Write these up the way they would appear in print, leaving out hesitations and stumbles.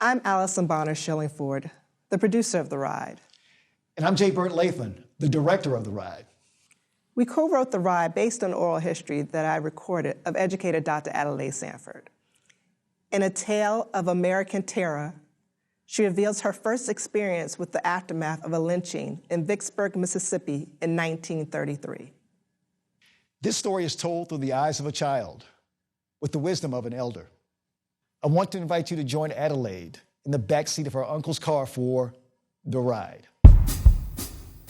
I'm Allison Shillingford, the producer of the ride. And I'm J. Burt Lathan, the director of the ride. We co-wrote the ride based on oral history that I recorded of educator Dr. Adelaide Sanford. In a tale of American terror, she reveals her first experience with the aftermath of a lynching in Vicksburg, Mississippi in 1933. This story is told through the eyes of a child, with the wisdom of an elder. I want to invite you to join Adelaide in the backseat of her uncle's car for the ride.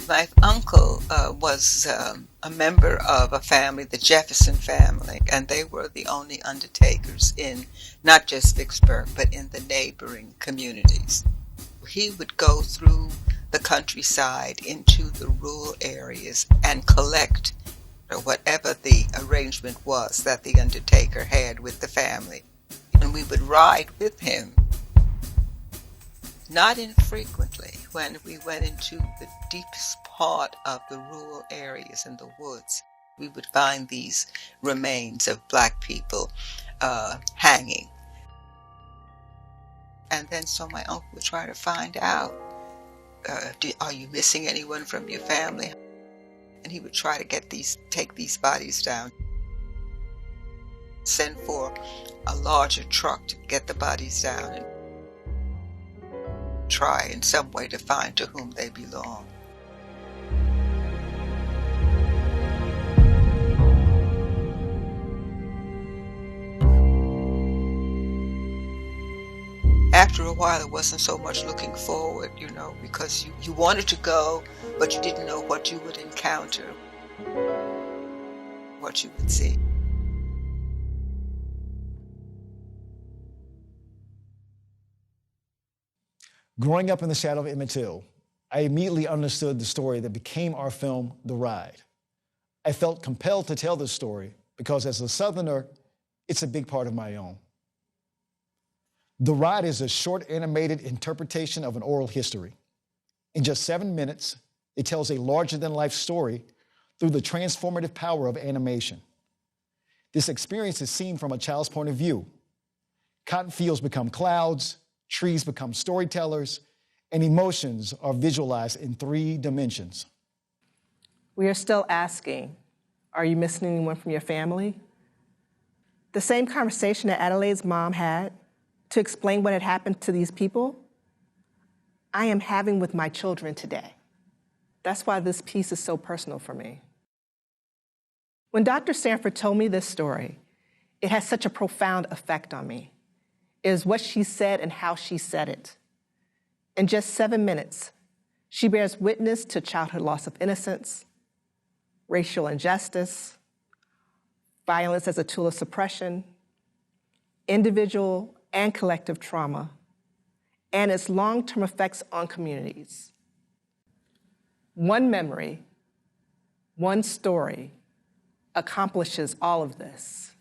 My uncle was a member of a family, the Jefferson family, and they were the only undertakers in not just Vicksburg, but in the neighboring communities. He would go through the countryside into the rural areas and collect whatever the arrangement was that the undertaker had with the family. And we would ride with him. Not infrequently, when we went into the deepest part of the rural areas in the woods, we would find these remains of black people hanging. And then so my uncle would try to find out, are you missing anyone from your family? And he would try to take these bodies down, send for a larger truck to get the bodies down, and try in some way to find to whom they belong. After a while, it wasn't so much looking forward, because you wanted to go, but you didn't know what you would encounter, what you would see. Growing up in the shadow of Emmett Till, I immediately understood the story that became our film, The Ride. I felt compelled to tell this story because as a Southerner, it's a big part of my own. The Ride is a short animated interpretation of an oral history. In just 7 minutes, it tells a larger-than-life story through the transformative power of animation. This experience is seen from a child's point of view. Cotton fields become clouds, trees become storytellers, and emotions are visualized in 3 dimensions. We are still asking, are you missing anyone from your family? The same conversation that Adelaide's mom had to explain what had happened to these people, I am having with my children today. That's why this piece is so personal for me. When Dr. Sanford told me this story, it had such a profound effect on me. It is what she said and how she said it. In just 7 minutes, she bears witness to childhood loss of innocence, racial injustice, violence as a tool of suppression, individual and collective trauma, and its long-term effects on communities. One memory, one story accomplishes all of this.